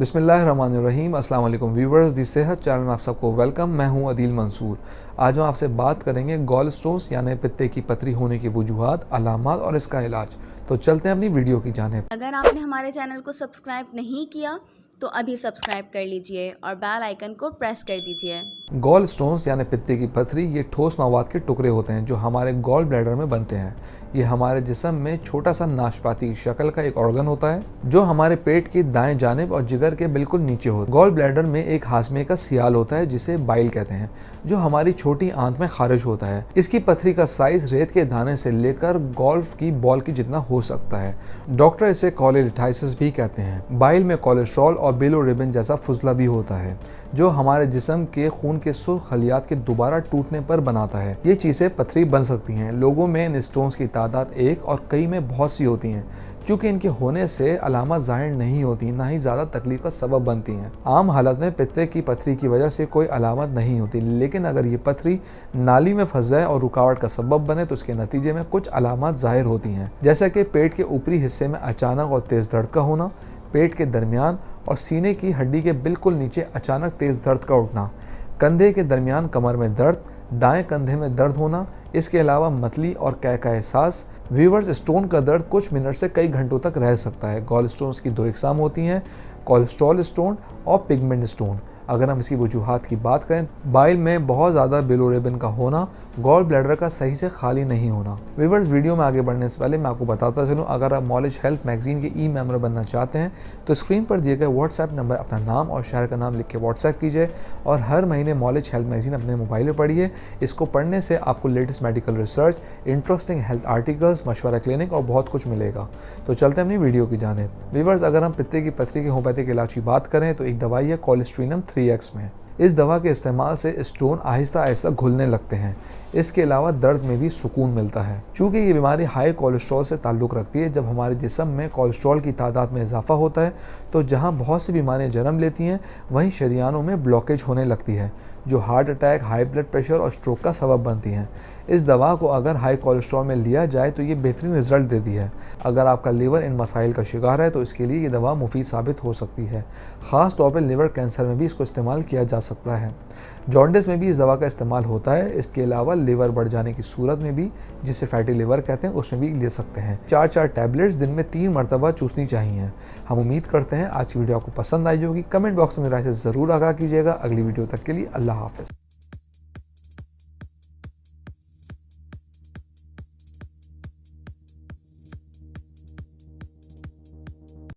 बिस्मिल्लाहिर्रहमानिर्रहीम। अस्सलाम वालेकुम व्यूवर्स, दी सेहत चैनल में आप सबको वेलकम। मैं हूं अदील मंसूर। आज हम आपसे बात करेंगे गॉल स्टोन्स यानी पित्ते की पथरी होने की वजूहात, अलामात और इसका इलाज। तो चलते हैं अपनी वीडियो की जानिब। अगर आपने हमारे चैनल को सब्सक्राइब नहीं किया तो अभी सब्सक्राइब कर लीजिए और बेल आइकन को प्रेस कर दीजिए। गॉल स्टोन्स यानी पित्ते की पथरी ये ठोस मवाद के टुकड़े होते हैं जो हमारे गॉल ब्लैडर में बनते हैं। ये हमारे जिस्म में छोटा सा नाशपाती की शक्ल का एक ऑर्गन होता है जो हमारे पेट की दाएं जानिब और जिगर के बिल्कुल नीचे होता है। गॉल ब्लैडर में एक हाशमे का सियाल होता है जिसे बाइल कहते हैं, जो हमारी छोटी आंत में खारिज होता है। इसकी पथरी का साइज रेत के दाने से लेकर गोल्फ की बॉल की जितना हो सकता है। डॉक्टर इसे कोलेलिथाइसिस भी कहते हैं। बाइल में कोलेस्ट्रॉल और बिलोरुबिन जैसा फुजला भी होता है जो हमारे जिस्म के खून के सुर्ख खलियात के दोबारा टूटने पर बनाता है। ये चीज़ें पथरी बन सकती हैं। लोगों में इन स्टोन्स की तादाद एक और कई में बहुत सी होती हैं। चूँकि इनके होने से अलामत ज़ाहिर नहीं होती, ना ही ज़्यादा तकलीफ का सबब बनती हैं। आम हालत में पित्ते की पथरी की वजह से कोई अलामत नहीं होती, लेकिन अगर ये पथरी नाली में फंस जाए और रुकावट का सबब बने तो उसके नतीजे में कुछ अलामत ज़ाहिर होती हैं, जैसे कि पेट के ऊपरी हिस्से में अचानक और तेज़ दर्द का होना, पेट के दरमियान और सीने की हड्डी के बिल्कुल नीचे अचानक तेज़ दर्द का उठना, कंधे के दरमियान कमर में दर्द, दाएं कंधे में दर्द होना, इसके अलावा मतली और कै का एहसास। व्यूवर्स, स्टोन का दर्द कुछ मिनट से कई घंटों तक रह सकता है। गॉल स्टोन्स की दो इकसाम होती हैं, कोलेस्ट्रॉल स्टोन और पिगमेंट स्टोन। अगर हम इसकी वजूहात की बात करें, बाइल में बहुत ज़्यादा बिलोरुबिन का होना, गॉल ब्लैडर का सही से खाली नहीं होना। व्यूवर्स, वीडियो में आगे बढ़ने से पहले मैं आपको बताता चलूँ, अगर आप नॉलेज हेल्थ मैगजीन के मेंबर बनना चाहते हैं तो स्क्रीन पर दिए गए व्हाट्सएप नंबर अपना नाम और शहर का नाम लिख के व्हाट्सएप कीजिए और हर महीने नॉलेज हेल्थ मैगजीन अपने मोबाइल में पढ़िए। इसको पढ़ने से आपको latest medical research, interesting health articles, मशवरा क्लिनिक और बहुत कुछ मिलेगा। तो चलते हैं अपनी वीडियो की जानिब। व्यूवर्स, अगर हम पित्ते की पथरी के होम्योपैथिक इलाज की बात करें तो एक दवाई है कोलेस्ट्रीनम 3x में। इस दवा के इस्तेमाल से स्टोन आहिस्ता आहिस्ता घुलने लगते हैं। इसके अलावा दर्द में भी सुकून मिलता है। चूँकि ये बीमारी हाई कोलेस्ट्रॉल से ताल्लुक़ रखती है, जब हमारे जिस्म में कोलेस्ट्रॉल की तादाद में इजाफा होता है तो जहाँ बहुत सी बीमारियाँ जन्म लेती हैं वहीं शरीयानों में ब्लॉकेज होने लगती है जो heart attack, high blood pressure और स्ट्रोक का सबब बनती हैं। इस दवा को अगर हाई कोलेस्ट्रॉल में लिया जाए तो ये बेहतरीन रिजल्ट देती है। अगर आपका लीवर इन मसाइल का शिकार है तो इसके लिए ये दवा मुफीद साबित हो सकती है। ख़ास तौर पर लीवर कैंसर में भी इसको इस्तेमाल किया जा सकता है। जॉन्डिस में भी इस दवा का इस्तेमाल होता है। इसके अलावा लीवर बढ़ जाने की सूरत में भी, जिसे फैटी लीवर कहते हैं, उसमें भी ले सकते हैं। 4 टैबलेट्स दिन में 3 मरतबा चूसनी चाहिए। हम उम्मीद करते हैं आज की वीडियो आपको पसंद आई होगी। कमेंट बॉक्स में राय से ज़रूर आगाह कीजिएगा। अगली वीडियो तक के लिए अल्लाह हाफ़िज़।